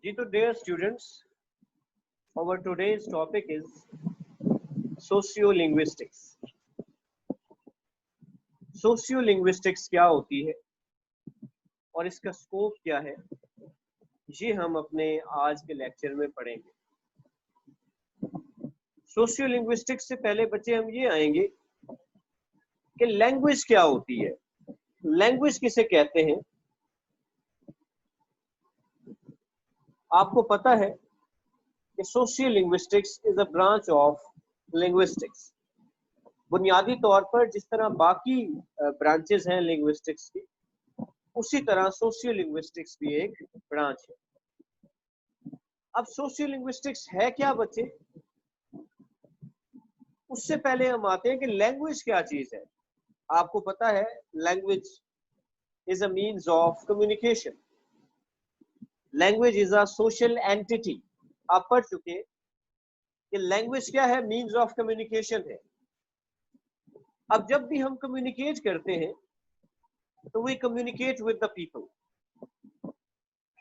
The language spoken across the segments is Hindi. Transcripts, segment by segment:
जी तो dear students, our today's topic is sociolinguistics. Sociolinguistics क्या होती है और इसका स्कोप क्या है, ये हम अपने आज के लेक्चर में पढ़ेंगे। सोशियोलिंग्विस्टिक्स से पहले बच्चे हम ये आएंगे कि लैंग्वेज क्या होती है, लैंग्वेज किसे कहते हैं। आपको पता है कि sociolinguistics is a branch of linguistics. बुनियादी तौर पर जिस तरह बाकी ब्रांचेस हैं लिंग्विस्टिक्स की, उसी तरह सोशियोलिंग्विस्टिक्स भी एक ब्रांच है। अब सोशियोलिंग्विस्टिक्स है क्या बच्चे, उससे पहले हम आते हैं कि लैंग्वेज क्या चीज है। आपको पता है language is a means of communication, language is a social entity. आप पढ़ चुके कि लैंग्वेज क्या है, मीन्स ऑफ कम्युनिकेशन है। अब जब भी हम कम्युनिकेट करते हैं तो we communicate with the people,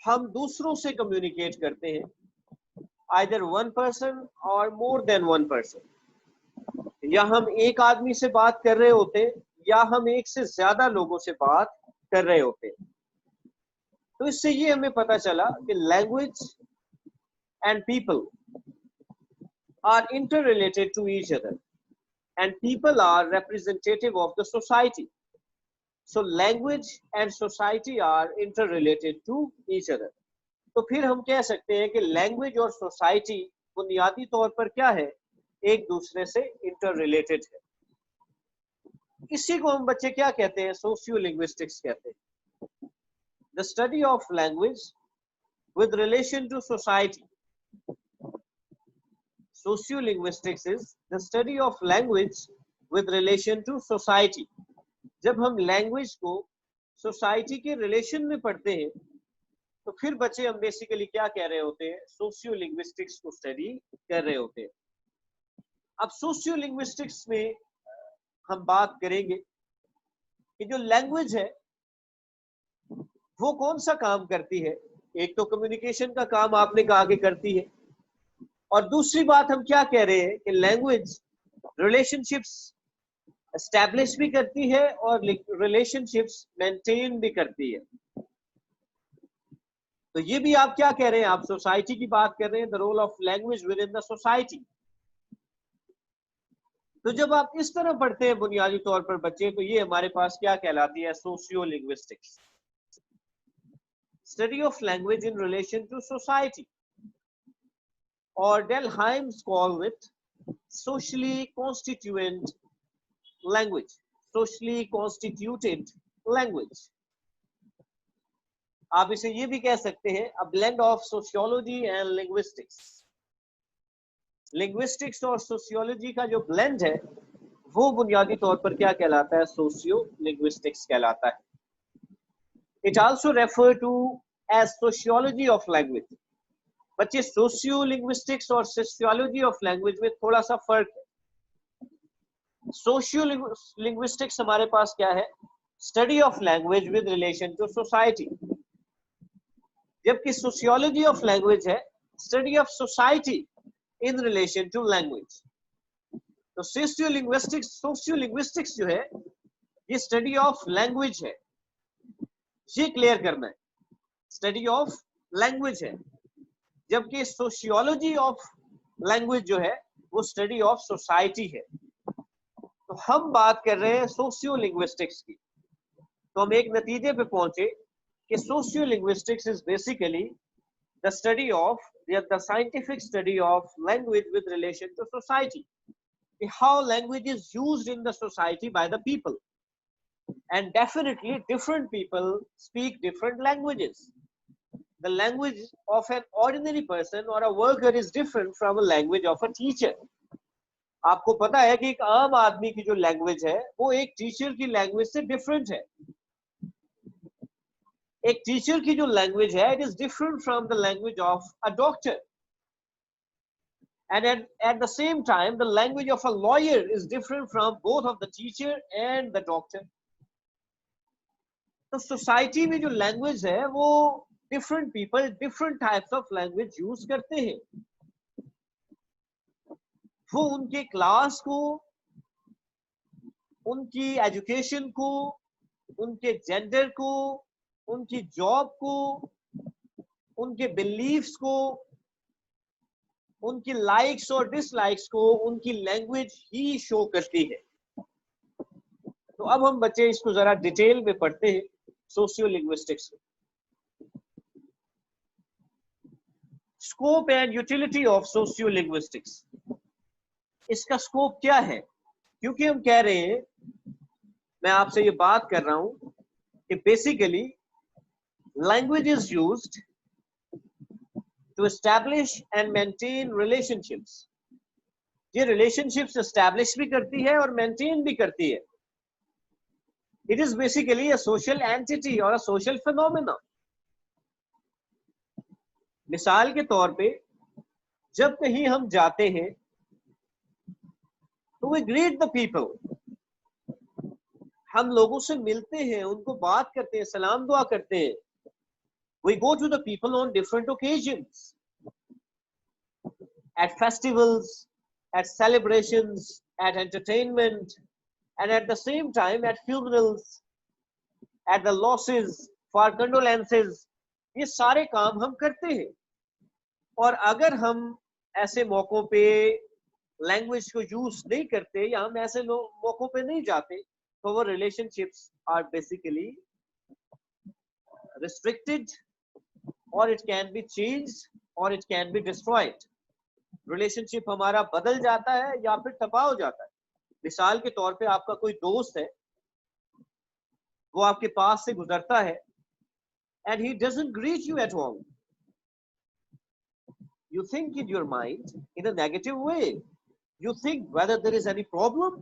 हम दूसरों से कम्युनिकेट करते हैं, आइदर वन पर्सन और मोर देन वन पर्सन। या हम एक आदमी से बात कर रहे होते हैं या हम एक से ज्यादा लोगों से बात कर रहे होते हैं। तो इससे ये हमें पता चला कि language and people are interrelated to each other and people are representative of the society. So language and society are interrelated to each other. तो फिर हम कह सकते हैं कि लैंग्वेज और सोसाइटी बुनियादी तौर पर क्या है, एक दूसरे से इंटर रिलेटेड है। इसी को हम बच्चे क्या कहते हैं, सोशियोलिंग्विस्टिक्स कहते हैं। The study of language with relation to society. Sociolinguistics is the study of language with relation to society. जब हम लैंग्वेज को सोसाइटी के रिलेशन में पढ़ते हैं तो फिर बच्चे हम बेसिकली क्या कह रहे होते हैं, सोशियोलिंग्विस्टिक्स को स्टडी कर रहे होते हैं। अब सोशियोलिंग्विस्टिक्स में हम बात करेंगे कि जो लैंग्वेज है वो कौन सा काम करती है। एक तो कम्युनिकेशन का काम आपने कहा कि करती है, और दूसरी बात हम क्या कह रहे हैं कि लैंग्वेज रिलेशनशिप्स एस्टैब्लिश भी करती है और रिलेशनशिप्स मेंटेन भी करती है। तो ये भी आप क्या कह रहे हैं, आप सोसाइटी की बात कर रहे हैं, the role of language within the society. तो जब आप इस तरह पढ़ते हैं बुनियादी तौर पर बच्चे, तो ये हमारे पास क्या कहलाती है, sociolinguistics, study of language in relation to society. और Delheim's call it socially constituent language, socially constituted language. आप इसे ये भी कह सकते हैं, a blend of sociology and linguistics. Linguistics और सोशियोलॉजी का जो ब्लेंड है वो बुनियादी तौर पर क्या कहलाता है, सोशियोलिंग्विस्टिक्स कहलाता है। It also referred to as sociology of language. बच्चे सोशियोलिंग्विस्टिक्स और सोशियोलॉजी ऑफ लैंग्वेज में थोड़ा सा फर्क है। सोशियोलिंग्विस्टिक्स हमारे पास क्या है, study of language with relation to society, जबकि सोशियोलॉजी ऑफ लैंग्वेज है study of society in relation to language. तो सोशियोलिंग्विस्टिक्स जो है ये स्टडी ऑफ लैंग्वेज है, ये क्लियर करना है, स्टडी ऑफ लैंग्वेज है, जबकि सोशियोलॉजी ऑफ लैंग्वेज जो है वो स्टडी ऑफ सोसाइटी है। तो हम बात कर रहे हैं सोशियोलिंग्विस्टिक्स की। तो हम एक नतीजे पे पहुंचे कि sociolinguistics is basically the study of the scientific study of language with relation to society, how language is used in the society by the people, and definitely different people speak different languages. The language of an ordinary person or a worker is different from a language of a teacher. आपको पता है कि एक आम आदमी की जो लैंग्वेज है वो एक टीचर की लैंग्वेज से डिफरेंट है। एक टीचर की जो लैंग्वेज है it is different from the language of a doctor, and at the same time the language of a lawyer is different from both of the teacher and the doctor. तो सोसाइटी में जो लैंग्वेज है वो different people different types of language use करते हैं। वो उनके क्लास को, उनकी एजुकेशन को, उनके जेंडर को, उनकी जॉब को, उनके बिलीफ्स को, उनकी लाइक्स और डिसलाइक्स को उनकी लैंग्वेज ही शो करती है। तो अब हम बच्चे इसको जरा डिटेल में पढ़ते हैं सोशियो लिंग्विस्टिक्स में। Scope and utility of socio linguistics, इसका स्कोप क्या है? क्योंकि हम कह रहे हैं, मैं आपसे ये बात कर रहा हूं कि basically language is used to establish and maintain relationships। ये relationships establish भी करती है और maintain भी करती है। It is basically a social entity or a social phenomena। मिसाल के तौर पे जब कहीं हम जाते हैं तो we greet the people, हम लोगों से मिलते हैं, उनको बात करते हैं, सलाम दुआ करते हैं। We go to the people on different occasions, at festivals, at celebrations, at entertainment, and at the same time at funerals, at the losses, for condolences। ये सारे काम हम करते हैं। और अगर हम ऐसे मौकों पे लैंग्वेज को यूज नहीं करते या हम ऐसे मौकों पे नहीं जाते तो वो relationships are basically restricted, or it can be changed, or it can be destroyed। Relationship हमारा बदल जाता है या फिर तबाह हो जाता है। मिसाल के तौर पे आपका कोई दोस्त है, वो आपके पास से गुजरता है and he doesn't greet you at all, you think in your mind in a negative way, you think whether there is any problem।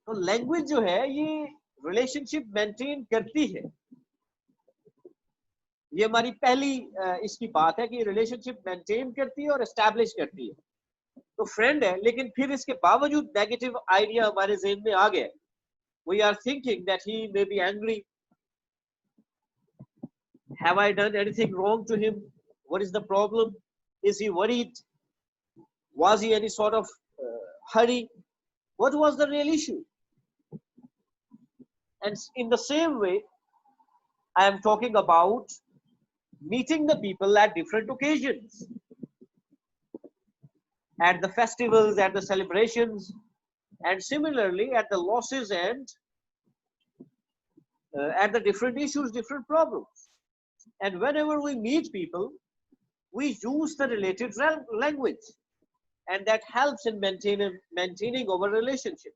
तो लैंग्वेज जो है ये रिलेशनशिप मेंटेन करती है। ये हमारी पहली इसकी बात है कि रिलेशनशिप मेंटेन करती है और एस्टैब्लिश करती है। तो फ्रेंड है, लेकिन फिर इसके बावजूद नेगेटिव आइडिया हमारे ज़हन में आ गया। We are thinking that he may be angry. Have I done anything wrong to him? What is the problem? Is he worried? Was he any sort of hurry? What was the real issue? And in the same way, I am talking about meeting the people at different occasions, at the festivals, at the celebrations, and similarly at the losses and at the different issues, different problems। And whenever we meet people, we use the related language, and that helps in maintaining our relationship।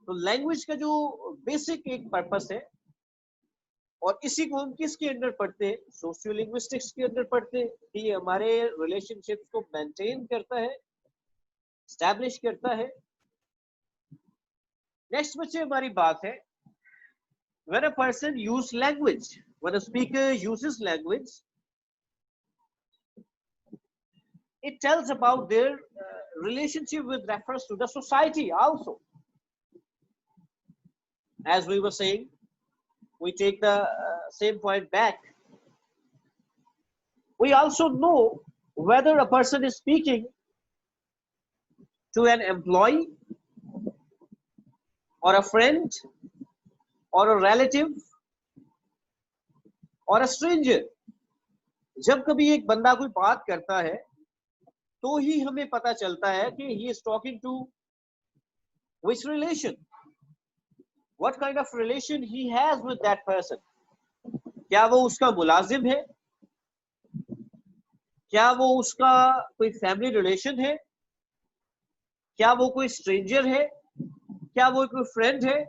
तो लैंग्वेज का जो बेसिक एक पर्पस है, और इसी को हम किसके अंदर पढ़ते हैं? सोशियो लिंग्विस्टिक्स के अंदर पढ़ते हैं कि ये हमारे रिलेशनशिप्स को मेंटेन करता है, एस्टैब्लिश करता है। नेक्स्ट बच्चे हमारी बात है, when a person use language, when a speaker uses language, it tells about their relationship with reference to the society also। As we were saying, we take the same point back, we also know whether a person is speaking to an employee or a friend or a relative or a stranger। जब कभी एक बंदा कोई बात करता है तो ही हमें पता चलता है कि he is talking to which relation, what kind of relation he has with that person। क्या वो उसका मुलाजिम है, क्या वो उसका कोई फैमिली रिलेशन है, क्या वो कोई स्ट्रेंजर है, क्या वो कोई फ्रेंड है।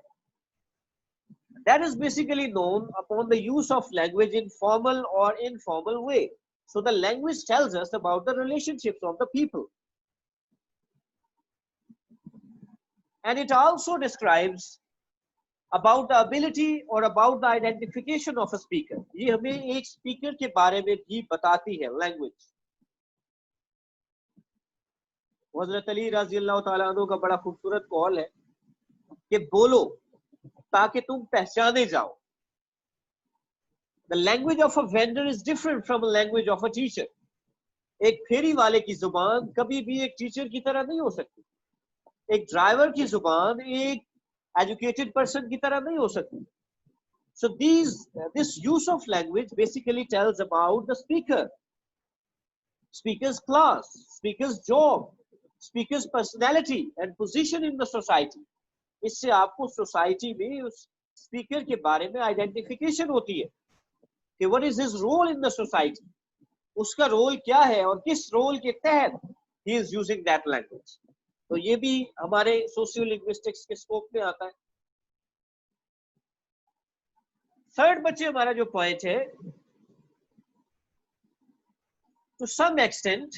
That is basically known upon the use of language in formal or informal way। So the language tells us about the relationships of the people, and it also describes about the ability or about the identification of a speaker। ये हमें एक स्पीकर के बारे में भी बताती है लैंग्वेज। हज़रत अली रज़ी अल्लाह तआला अन्हु का बड़ा खूबसूरत कौल है कि बोलो ताकि तुम पहचाने जाओ। The language of a vendor is different from a language of a teacher. एक फेरी वाले की जुबान कभी भी एक टीचर की तरह नहीं हो सकती. एक ड्राइवर की जुबान एक एजुकेटेड पर्सन की तरह नहीं हो सकती. So this use of language basically tells about the speaker, speaker's class, speaker's job, speaker's personality and position in the society. इससे आपको सोसाइटी में उस स्पीकर के बारे में आइडेंटिफिकेशन होती है कि what is his role in the society, उसका रोल क्या है और किस रोल के तहत he is using that language. तो ये भी हमारे सोशियो लिंग्विस्टिक्स के स्कोप में आता है. थर्ड बच्चे हमारा जो पॉइंट है, to some extent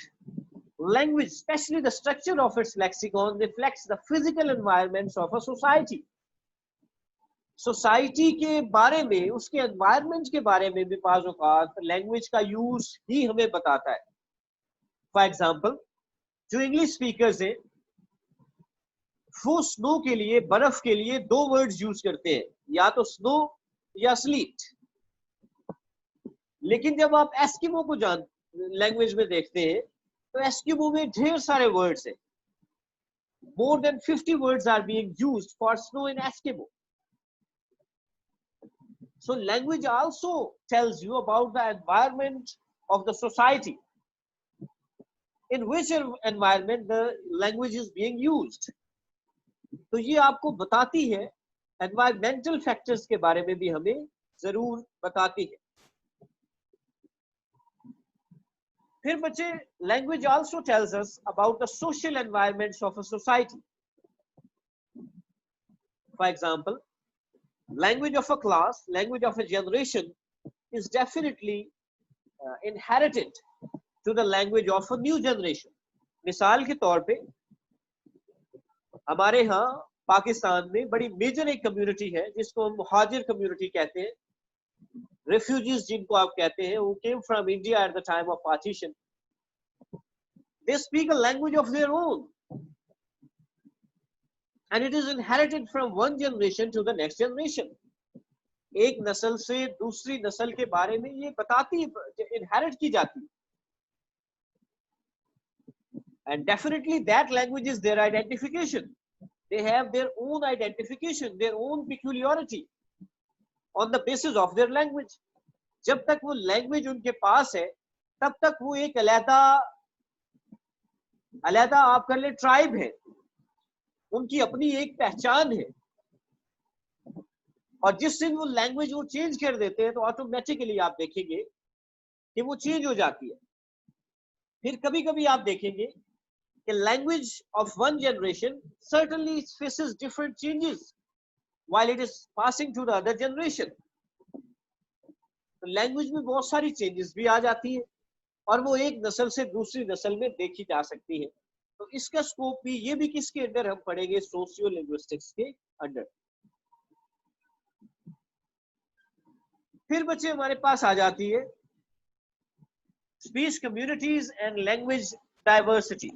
language, especially the structure of its lexicon, reflects the physical environments of a society. Society के बारे में, उसके एनवायरमेंट के बारे में भी बाज़ औक़ात लैंग्वेज का यूज ही हमें बताता है. फॉर एग्जाम्पल, जो इंग्लिश स्पीकर्स हैं वो स्नो के लिए, बर्फ के लिए दो वर्ड्स यूज करते हैं, या तो स्नो या स्लीट. लेकिन जब आप एस्किमो को लैंग्वेज में देखते हैं तो एस्किमो में ढेर सारे वर्ड्स हैं. More than 50 words are being used for snow in Eskimo. So language also tells you about the environment of the society, in which environment the language is being used. तो ये आपको बताती है, environmental factors के बारे में भी हमें जरूर बताती है. फिर बच्चे, language also tells us about the social environments of a society. For example, language of a class, language of a generation is definitely inherited to the language of a new generation. मिसाल के तौर पे हमारे यहाँ पाकिस्तान में बड़ी मेजर एक कम्युनिटी है जिसको हम मुहाजिर कम्युनिटी कहते हैं. refugees जिनको आप कहते हैं, who came from India at the time of partition. They speak a language of their own, and it is inherited from one generation to the next generation. एक नस्ल से दूसरी नस्ल के बारे में ये बताती, inherit की जाती है. And definitely that language is their identification. They have their own identification, their own peculiarity on the basis of their language. जब तक वो language उनके पास है तब तक वो एक अलग आप कर ले ट्राइब है, उनकी अपनी एक पहचान है. और जिस दिन वो लैंग्वेज वो चेंज कर देते हैं तो ऑटोमेटिकली आप देखेंगे कि वो चेंज हो जाती है. फिर कभी कभी आप देखेंगे कि language of one generation certainly faces different changes while it is passing to the other generation. तो लैंग्वेज में बहुत सारी चेंजेस भी आ जाती है और वो एक नस्ल से दूसरी नस्ल में देखी जा सकती है. तो इसका स्कोप भी, ये भी किसके अंदर हम पढ़ेंगे, सोशियो लिंग्विस्टिक्स के अंडर. फिर बच्चे हमारे पास आ जाती है speech communities and language diversity.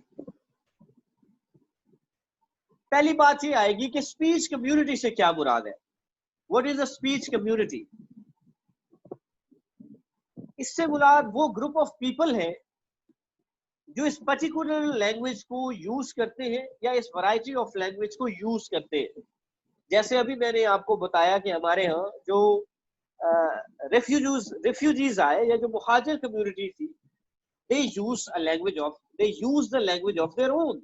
पहली बात ये आएगी कि स्पीच कम्युनिटी से क्या मुराद है. What is a speech community? इससे मुराद वो ग्रुप ऑफ पीपल है जो इस पर्टिकुलर लैंग्वेज को यूज करते हैं या इस वैरायटी ऑफ लैंग्वेज को यूज करते हैं. जैसे अभी मैंने आपको बताया कि हमारे यहाँ जो रेफ्यूजीज आए या जो मुहाजिर कम्युनिटी थी, they use the language of their own.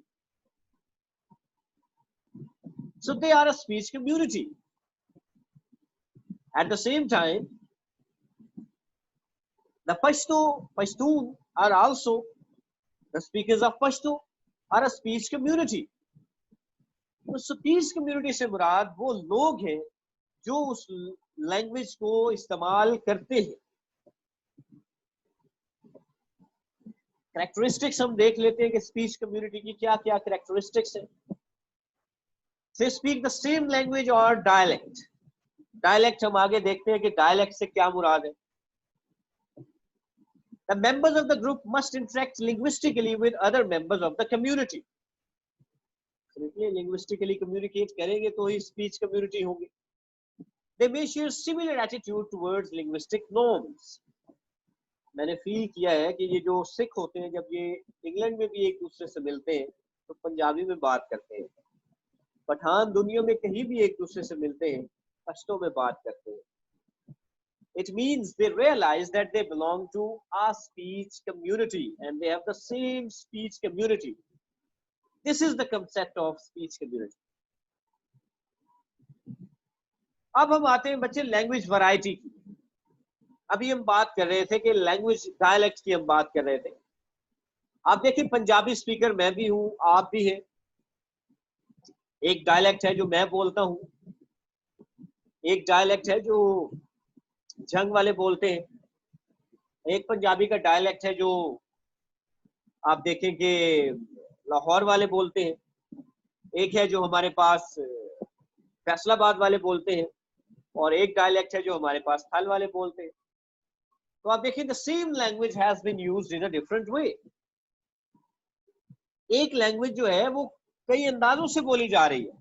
So they are a speech community. At the same time, the Pashtun are also, the speakers of Pashto are a speech community. तो स्पीच कम्युनिटी से मुराद वो लोग हैं जो उस लैंग्वेज को इस्तेमाल करते हैं. कैरेक्टरिस्टिक्स हम देख लेते हैं कि स्पीच कम्युनिटी की क्या क्या कैरेक्टरिस्टिक्स हैं. They speak the same language or dialect. Dialect हम आगे देखते हैं कि dialect से क्या मुराद है. The members of the group must interact linguistically with other members of the community. इसलिए linguistically communicate करेंगे तो ही speech community होगी. they may share similar attitude towards linguistic norms. मैंने फील किया है कि ये जो सिख होते हैं जब ये इंग्लैंड में भी एक दूसरे से मिलते हैं तो पंजाबी में बात करते हैं, पठान दुनिया में कहीं भी एक दूसरे से मिलते हैं पश्तो में बात करते हैं. It means they realize that they belong to a speech community and they have the same speech community. This is the concept of speech community. अब हम आते हैं बच्चे लैंग्वेज वैरायटी की. अभी हम बात कर रहे थे कि लैंग्वेज डायलेक्ट की हम बात कर रहे थे. आप देखिए पंजाबी स्पीकर मैं भी हूं, आप भी हैं. एक डायलेक्ट है जो मैं बोलता हूं, एक डायलेक्ट है जो जंग वाले बोलते हैं, एक पंजाबी का डायलेक्ट है जो आप देखें कि लाहौर वाले बोलते हैं, एक है जो हमारे पास फैसलाबाद वाले बोलते हैं, और एक डायलेक्ट है जो हमारे पास थल वाले बोलते हैं. तो आप देखिए the same language has been used in a different way. एक लैंग्वेज जो है वो कई अंदाजों से बोली जा रही है.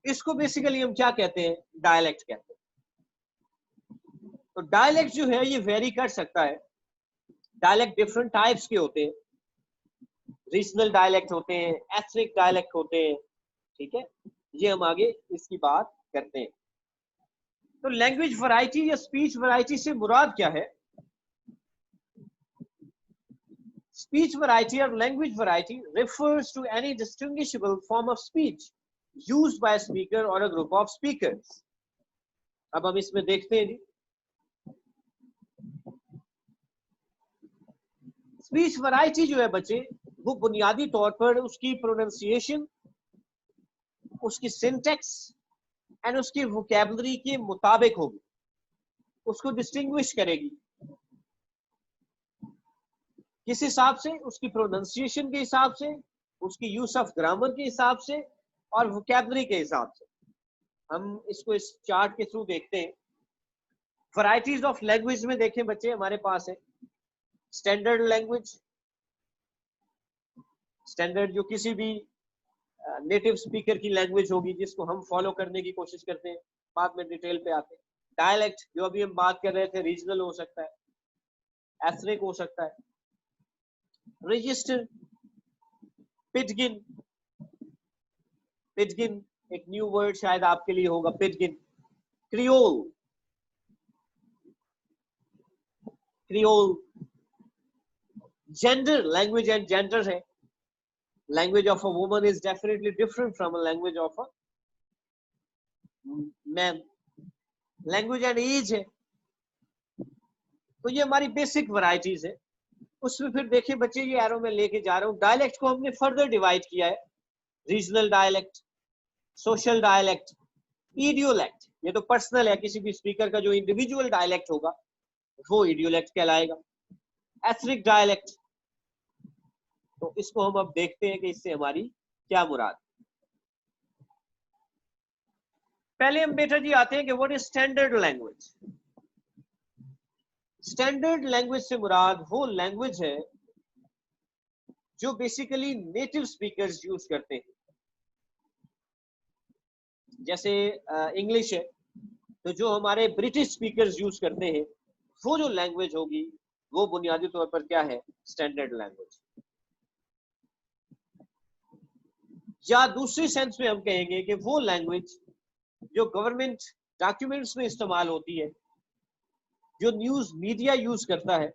इसको बेसिकली हम क्या कहते हैं? डायलेक्ट कहते हैं. तो डायलेक्ट जो है ये वेरी कर सकता है. डायलेक्ट डिफरेंट टाइप्स के होते हैं. रीजनल डायलेक्ट होते हैं, एथनिक डायलेक्ट होते हैं. ठीक है, ये हम आगे इसकी बात करते हैं. तो लैंग्वेज वैरायटी या स्पीच वैरायटी से मुराद क्या है? Speech variety or language variety refers to any distinguishable form of speech used by a speaker or a group of speakers. अब हम इसमें देखते हैं जी. स्पीच वैरायटी जो है बच्चे वो बुनियादी तौर पर उसकी प्रोनाउंसिएशन, उसकी सिंटैक्स एंड उसकी वोकैबुलरी के मुताबिक होगी, उसको डिस्टिंग्विश करेगी. किस हिसाब से? उसकी प्रोनाउंसिएशन के हिसाब से, उसकी यूज ऑफ ग्रामर के हिसाब से और वोकैबुलरी के हिसाब से. हम इसको इस चार्ट के थ्रू देखते हैं. वैरायटीज ऑफ लैंग्वेज में देखें बच्चे हमारे पास है स्टैंडर्ड लैंग्वेज. स्टैंडर्ड जो किसी भी नेटिव स्पीकर की लैंग्वेज होगी जिसको हम फॉलो करने की कोशिश करते हैं, बाद में डिटेल पे आते हैं. डायलेक्ट जो अभी हम बात कर रहे थे रीजनल हो सकता है, एथनिक हो सकता है. रजिस्टर, पिटगिन. पिटगिन एक न्यू वर्ड शायद आपके लिए होगा. Pidgin. Creole. Creole. Gender, language and gender है. Language of a woman is definitely different from a language of a man. Language and age है. तो ये हमारी बेसिक वैरायटीज है. उसमें फिर देखिए बच्चे ये एरो में लेके जा रहा हूं. डायलेक्ट को हमने फर्दर डिवाइड किया है. Regional dialect, social dialect, idiolect. ये तो पर्सनल है, किसी भी स्पीकर का जो इंडिविजुअल डायलेक्ट होगा वो इडियोलेक्ट कहलाएगा. एथनिक डायलेक्ट, तो इसको हम अब देखते हैं कि इससे हमारी क्या मुराद. पहले हम बेटा जी आते हैं कि what is standard language. Standard language से मुराद वो लैंग्वेज है जो बेसिकली नेटिव स्पीकर्स यूज करते हैं. जैसे इंग्लिश है तो जो हमारे ब्रिटिश स्पीकर्स यूज करते हैं वो जो लैंग्वेज होगी वो बुनियादी तौर पर क्या है? Standard language. या दूसरी सेंस में हम कहेंगे कि वो लैंग्वेज जो गवर्नमेंट डॉक्यूमेंट्स में इस्तेमाल होती है, जो न्यूज मीडिया यूज करता है,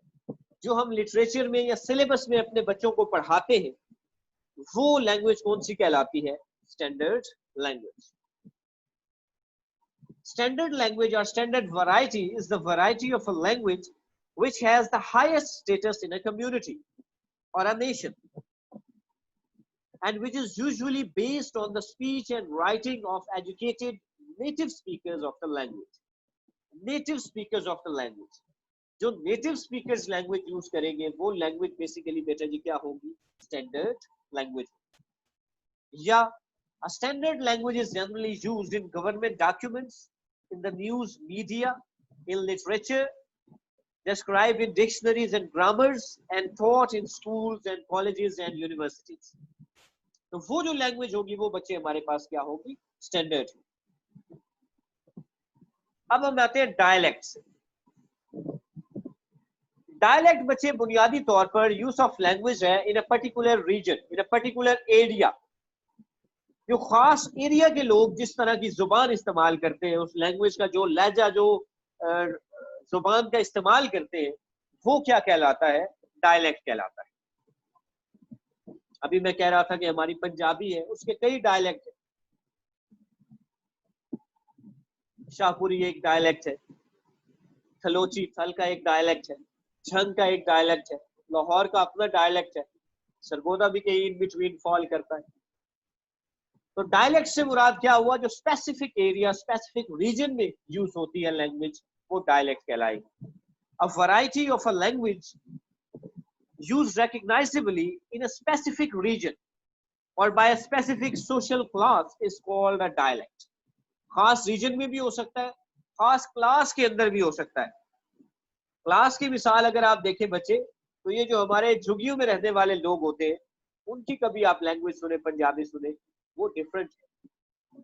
जो हम लिटरेचर में या सिलेबस में अपने बच्चों को पढ़ाते हैं, वो लैंग्वेज कौन सी कहलाती है? Standard language. Standard language or standard variety is the variety of a language which has the highest status in a community or a nation and which is usually based on the speech and writing of educated native speakers of the language. Native speakers of the language. जो native speakers language use करेंगे वो language basically बेटा जी क्या होगी? Standard language. या a standard language is generally used in government documents, in the news media, in literature, described in dictionaries and grammars, and taught in schools and colleges and universities. तो वो जो लैंग्वेज होगी वो बच्चे हमारे पास क्या होगी? स्टैंडर्ड. अब हम आते हैं डायलेक्ट से। डायलेक्ट बच्चे बुनियादी तौर पर यूज ऑफ लैंग्वेज है in a particular region, in a particular area. जो खास एरिया के लोग जिस तरह की जुबान इस्तेमाल करते हैं, उस लैंग्वेज का जो लहजा, जो जुबान का इस्तेमाल करते हैं, वो क्या कहलाता है? डायलेक्ट कहलाता है। अभी मैं कह रहा था कि हमारी पंजाबी है, उसके कई डायलेक्ट है। शाहपुरी एक डायलेक्ट है, थलोची थल का एक डायलेक्ट है, झंग का एक डायलेक्ट है, लाहौर का अपना डायलेक्ट है, सरगोदा भी कहीं इन बिटवीन फॉल करता है। तो डायलेक्ट से मुराद क्या हुआ? जो स्पेसिफिक एरिया, स्पेसिफिक रीजन में यूज होती है लैंग्वेज, वो डायलेक्ट कहलाएगी। A variety of a language used recognizably in a specific region or by a specific social class is called a dialect. खास रीजन में भी हो सकता है, खास क्लास के अंदर भी हो सकता है। क्लास की मिसाल अगर आप देखें बच्चे, तो ये जो हमारे झुग्गियों में रहने वाले लोग होते हैं, उनकी कभी आप लैंग्वेज सुने, पंजाबी सुने, वो डिफरेंट है।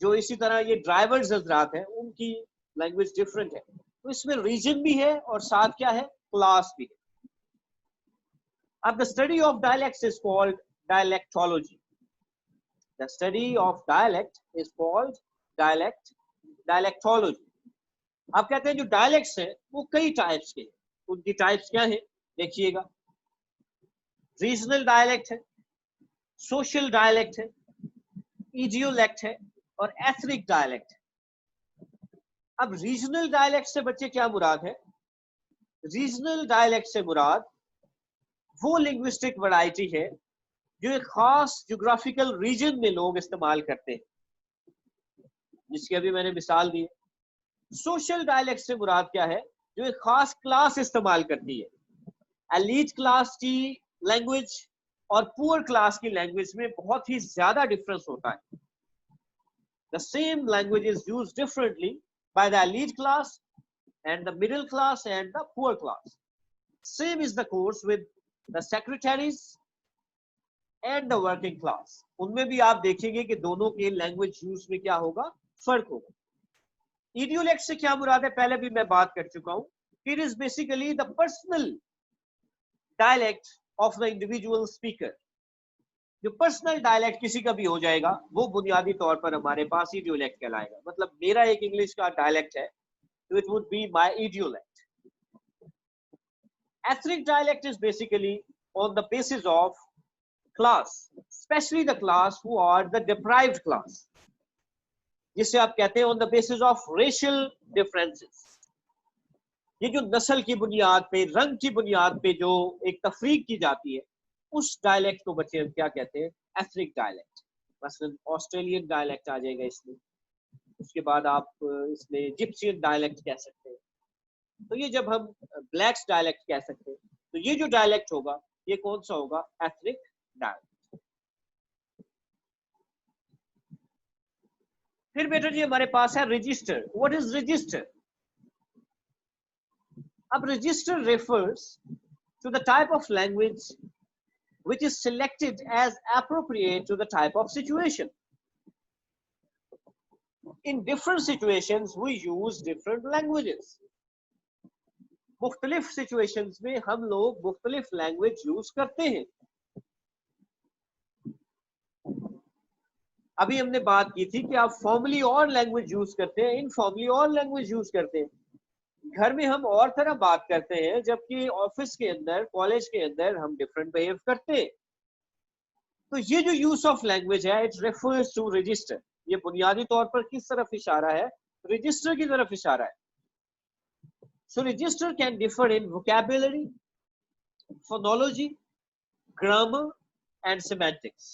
जो इसी तरह ये ड्राइवर्स हजरात हैं, उनकी लैंग्वेज डिफरेंट है। तो इसमें रीजन भी है और साथ क्या है? क्लास भी है। अब the study of dialects is called dialectology. The study of dialect is called dialectology. आप कहते हैं जो डायलेक्ट्स हैं वो कई टाइप्स के हैं। उनकी टाइप्स क्या है देखिएगा। रीजनल डायलेक्ट है, सोशल डायलेक्ट है, इडियोलेक्ट है और एथनिक डायलेक्ट है। अब रीजनल डायलेक्ट से बच्चे क्या मुराद है? रीजनल डायलेक्ट से मुराद वो लिंग्विस्टिक वैरायटी है जो एक खास ज्योग्राफिकल रीजन में लोग इस्तेमाल करते हैं, जिसकी अभी मैंने मिसाल दी। सोशल डायलेक्ट से मुराद क्या है? जो एक खास क्लास इस्तेमाल करती है। एलीट क्लास की लैंग्वेज और पुअर क्लास की लैंग्वेज में बहुत ही ज्यादा डिफरेंस होता है। The same language is use differently by the elite class and the middle class and the poor class. Same is the course with the secretaries and the working class. उनमें भी आप देखेंगे कि दोनों के लैंग्वेज यूज में क्या होगा? फर्क होगा। इडियोलेक्ट से क्या मुराद है? पहले भी मैं बात कर चुका हूं। It is basically the personal dialect of the individual speaker. जो पर्सनल डायलेक्ट किसी का भी हो जाएगा, वो बुनियादी तौर पर हमारे पास इडियोलेक्ट कहलाएगा। मतलब मेरा एक इंग्लिश का डायलेक्ट है, तो it would be my idiolect. Ethnic dialect is basically on the basis of class, especially the class who are the deprived class, जिसे आप कहते हैं on the basis of racial differences. ये जो नस्ल की बुनियाद पे, रंग की बुनियाद पे जो एक तफरीक की जाती है, उस डायलेक्ट को बच्चे हम क्या कहते हैं? Ethnic dialect. मसलन ऑस्ट्रेलियन डायलेक्ट आ जाएगा इसमें, उसके बाद आप इसमें जिप्सियन डायलेक्ट कह सकते हैं। तो ये जब हम ब्लैक्स डायलेक्ट कह सकते हैं, तो ये जो डायलेक्ट होगा ये कौन सा होगा? Ethnic dialect. फिर बेटा जी हमारे पास है रजिस्टर। What is register? अब register refers to the type of language which is selected as appropriate to the type of situation. In different situations we use different languages. मुख्तलिफ सिचुएशंस में हम लोग मुख्तलिफ लैंग्वेज यूज करते हैं। अभी हमने बात की थी कि आप फॉर्मली और लैंग्वेज यूज करते हैं, इनफॉर्मली और लैंग्वेज यूज करते हैं। घर में हम और तरह बात करते हैं, जबकि ऑफिस के अंदर, कॉलेज के अंदर हम डिफरेंट बिहेव करते हैं। तो ये जो यूज ऑफ लैंग्वेज है, इट रेफर्स टू रजिस्टर। ये बुनियादी तौर पर किस तरफ इशारा है? रजिस्टर की तरफ इशारा है। So register can differ in vocabulary, phonology, grammar and semantics.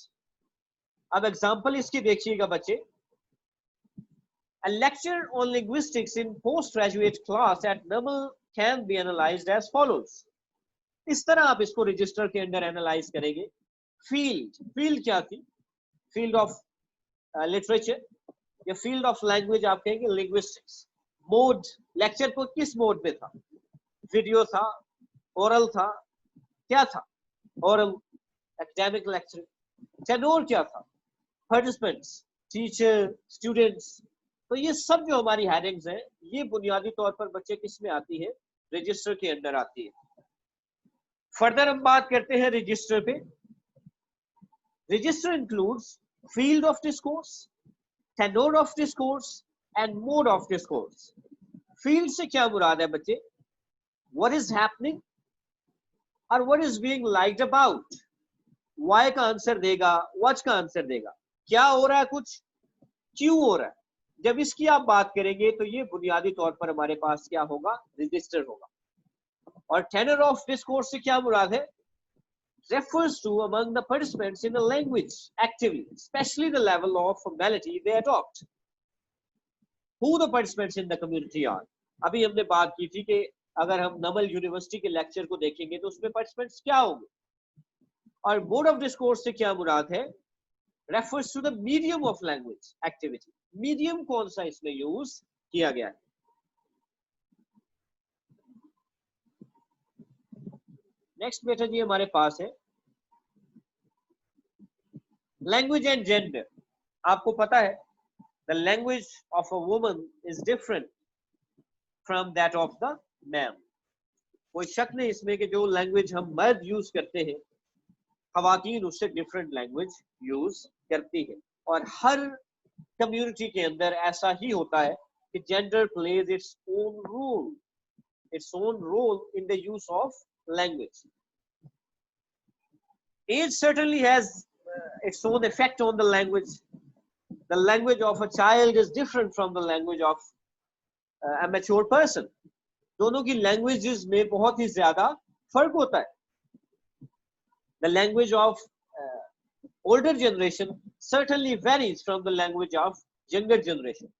अब एग्जांपल इसकी देखिएगा बच्चे। A lecture on linguistics in postgraduate class at NAML can be analyzed as follows. इस तरह आप इसको रजिस्टर के अंदर एनालाइज करेंगे। फील्ड क्या थी? फील्ड ऑफ लिटरेचर या फील्ड ऑफ लैंग्वेज आप कहेंगे लिंग्विस्टिक्स। मोड, लेक्चर को किस मोड में था? वीडियो था, ओरल था, क्या था? Oral, academic lecture. टेनोर क्या था? पार्टिसिपेंट्स, टीचर, स्टूडेंट्स, तो ये सब जो हमारी हेडिंग्स हैं, ये बुनियादी तौर पर बच्चे किस में आती है, रजिस्टर के अंदर आती है। फर्दर हम बात करते हैं रजिस्टर पे। Register includes field of discourse, tenor of discourse and mode of discourse. Field से क्या मुराद है बच्चे, व्हाट इज हैपनिंग और what is being liked about. Why का आंसर देगा, व्हाट का आंसर देगा, क्या हो रहा है, कुछ क्यों हो रहा है। जब इसकी आप बात करेंगे तो ये बुनियादी तौर पर हमारे पास क्या होगा, रजिस्टर होगा। और टेनर ऑफ डिस्कोर्स से क्या मुराद है, refers to among the participants in a language actively, especially the level of formality they adopt. Who the participants in the community are. अभी हमने बात की थी कि अगर हम नमल यूनिवर्सिटी के लेक्चर को देखेंगे तो उसमें पार्टिसिपेंट्स क्या होंगे। और मोड ऑफ डिस्कोर्स से क्या मुराद है, refers to the medium of language activity. Medium कौन सा इसमें यूज किया गया है। नेक्स्ट बेटा जी हमारे पास है लैंग्वेज एंड जेंडर। आपको पता है the language of a woman is different from that of the man. कोई शक नहीं इसमें कि जो लैंग्वेज हम मर्द यूज करते हैं, खवातीन उससे डिफरेंट लैंग्वेज यूज करती है। और हर कम्युनिटी के अंदर ऐसा ही होता है कि gender plays its own role in the use of language. Age certainly has its own effect on the language. The language of a child is different from the language of a mature person. दोनों की languages में बहुत ही ज्यादा फर्क होता है। The language of older generation certainly varies from the language of younger generation.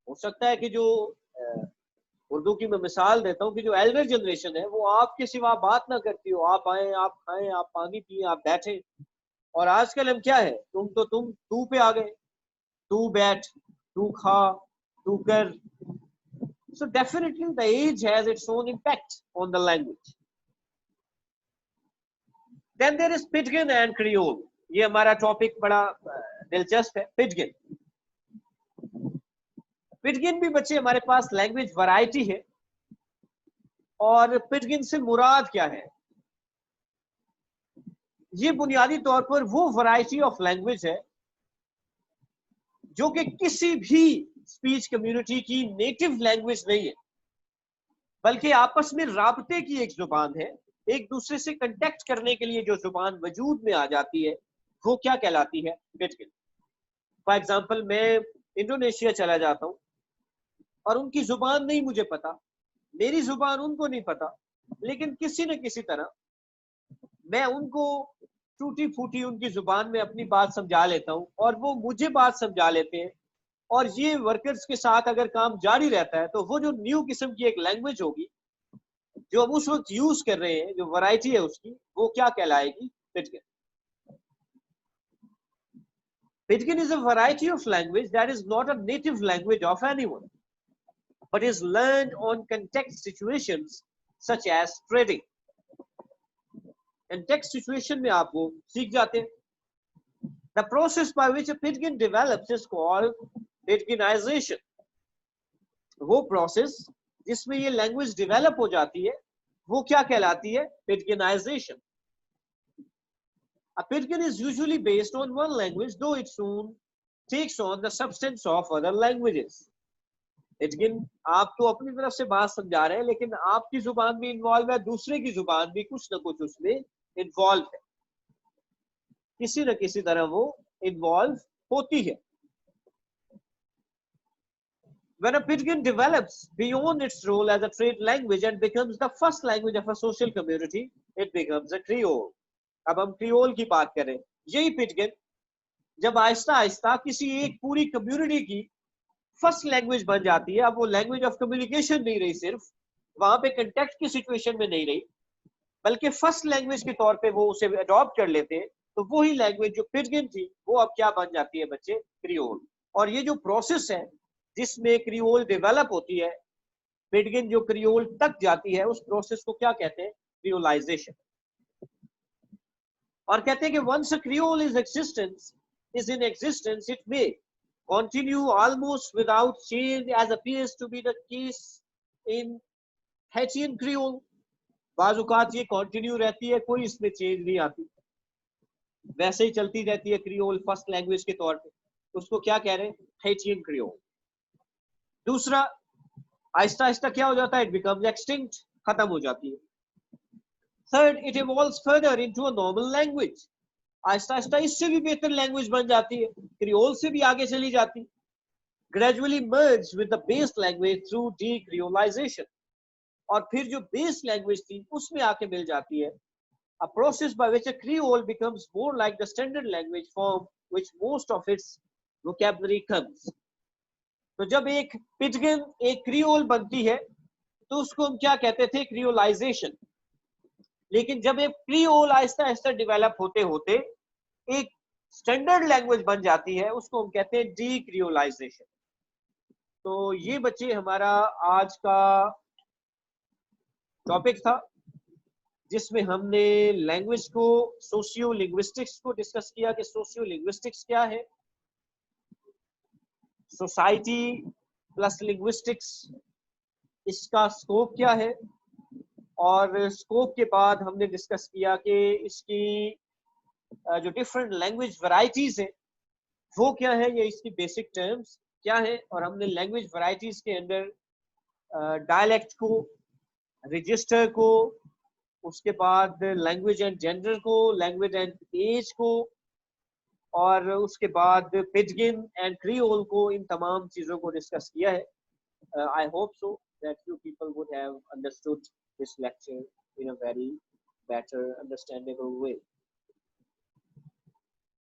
हो सकता है कि जो उर्दू की मैं मिसाल देता हूँ कि जो एल्डर जनरेशन है वो आपके सिवा बात ना करती हो, आप आए, आप खाएं, आप पानी पिए, आप बैठे। और आजकल हम क्या है, तुम तू पे आ गए, तू बैठ, तू खा, तू कर। So definitely the age has its own impact on the language. Then there is Pidgin and Creole. ये हमारा टॉपिक बड़ा दिलचस्प है, पिडगिन। पिडगिन भी बच्चे हमारे पास लैंग्वेज वैरायटी है। और पिडगिन से मुराद क्या है, ये बुनियादी तौर पर वो वैरायटी ऑफ लैंग्वेज है जो कि किसी भी स्पीच कम्युनिटी की नेटिव लैंग्वेज नहीं है, बल्कि आपस में राबते की एक जुबान है। एक दूसरे से कंटेक्ट करने के लिए जो जुबान वजूद में आ जाती है वो क्या कहलाती है, पिडगिन। फॉर एग्जाम्पल मैं इंडोनेशिया चला जाता हूँ और उनकी जुबान नहीं मुझे पता, मेरी जुबान उनको नहीं पता, लेकिन किसी न किसी तरह मैं उनको टूटी फूटी उनकी जुबान में अपनी बात समझा लेता हूँ और वो मुझे बात समझा लेते हैं। और ये वर्कर्स के साथ अगर काम जारी रहता है तो वो जो न्यू किस्म की एक लैंग्वेज होगी जो हम उस वक्त यूज कर रहे हैं, जो वैरायटी है उसकी, वो क्या कहलाएगी, पिडगिन। Pidgin is a variety of language that is not a native language of anyone, but is learned on context situations such as trading. Context situation में आप वो सीख जाते हैं। The process by which a Pidgin develops is called Pidginization. वो process जिसमें ये language develop हो जाती है वो क्या कहलाती है, Pidginization. A Pidgin is usually based on one language, though it soon takes on the substance of other languages. Pidgin आप तो अपनी तरफ से बात समझा रहे हैं, लेकिन आपकी जुबान भी इन्वॉल्व है, दूसरे की जुबान भी कुछ न कुछ उसमें इन्वॉल्व है, किसी न किसी तरह वो इन्वॉल्व होती है। When a Pidgin develops beyond its role as a trade language and becomes the first language of a social community, it becomes a Creole. अब हम क्रियोल की बात करें, यही पिडगिन जब आहिस्ता आहिस्ता किसी एक पूरी कम्युनिटी की फर्स्ट लैंग्वेज बन जाती है। अब वो लैंग्वेज ऑफ कम्युनिकेशन नहीं रही, सिर्फ वहां पे कंटेक्ट की सिचुएशन में नहीं रही, बल्कि फर्स्ट लैंग्वेज के तौर पे वो उसे अडॉप्ट कर लेते हैं, तो वही लैंग्वेज जो पिडगिन थी वो अब क्या बन जाती है बच्चे, क्रियोल। और ये जो प्रोसेस है जिसमें क्रियोल डेवलप होती है, पिडगिन जो क्रियोल तक जाती है, उस प्रोसेस को क्या कहते हैं, क्रियोलाइजेशन। और कहते हैं कि once a Creole is in existence, it may continue almost without change, as appears to be the case in Haitian Creole. बाजुकात ये कंटिन्यू रहती है, कोई इसमें चेंज नहीं आती, वैसे ही चलती रहती है क्रियोल फर्स्ट लैंग्वेज के तौर पे। उसको क्या कह रहे हैं? हेटियन क्रियोल। दूसरा, आहिस्ता आहिस्ता क्या हो जाता है? इट बिकम्स एक्सटिंक्ट, खत्म हो जाती है। Third, it evolves further into a normal language. Aahista Aahista इससे भी बेहतर लैंग्वेज बन जाती है, क्रियोल से भी आगे चली जाती। Gradually merge with the base language through decreolisation, और फिर जो बेस लैंग्वेज थी उसमें आके मिल जाती है। A process by which a Creole becomes more like the standard language form which most of its vocabulary comes. तो जब एक पिटगन एक क्रियोल बनती है तो उसको हम क्या कहते थे? क्रियोलाइजेशन। लेकिन जब एक क्रियोल आहिस्ता आहिस्ता डेवलप होते होते एक स्टैंडर्ड लैंग्वेज बन जाती है, उसको हम कहते हैं डीक्रियोलाइजेशन। तो ये बच्चे हमारा आज का टॉपिक था, जिसमें हमने लैंग्वेज को, सोशियो लिंग्विस्टिक्स को डिस्कस किया कि सोशियो लिंग्विस्टिक्स क्या है, सोसाइटी प्लस लिंग्विस्टिक्स, इसका स्कोप क्या है, और स्कोप के बाद हमने डिस्कस किया कि इसकी जो डिफरेंट लैंग्वेज वैरायटीज है वो क्या है, या इसकी बेसिक टर्म्स क्या है। और हमने लैंग्वेज वैरायटीज के अंदर डायलेक्ट को, रजिस्टर को, उसके बाद लैंग्वेज एंड जेंडर को, लैंग्वेज एंड एज को, और उसके बाद पिडगिन एंड क्रियोल को, इन तमाम चीजों को डिस्कस किया है। I hope so that you people would have understood this lecture in a very better understandable way.